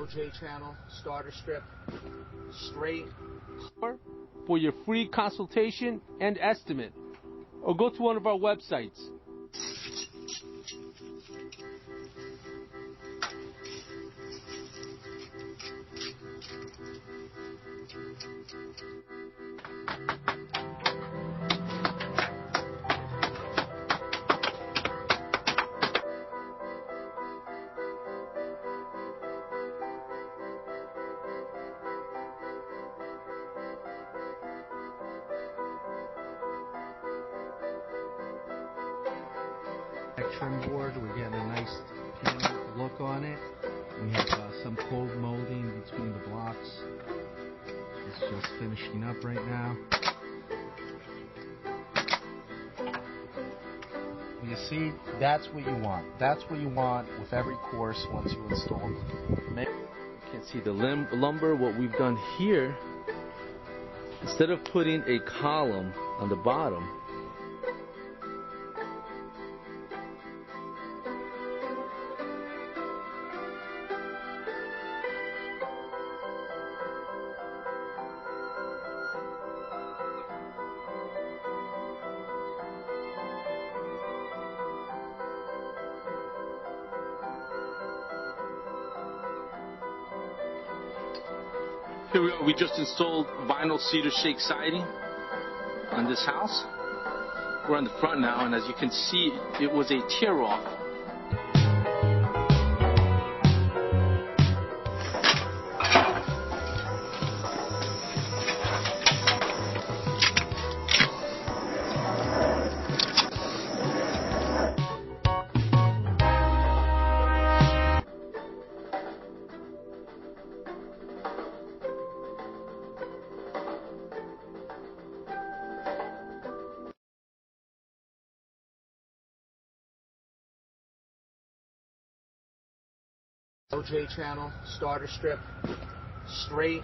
OJ channel, starter strip, straight. For your free consultation and estimate, or go to one of our websites. Trim board, we're getting a nice piano look on it. We have some cold molding between the blocks. It's just finishing up right now. You see, that's what you want. That's what you want with every course once you install. You can see the lumber. What we've done here, instead of putting a column on the bottom, here we go. We just installed vinyl cedar shake siding on this house. We're on the front now, and as you can see, it was a tear-off. OJ channel, starter strip, straight.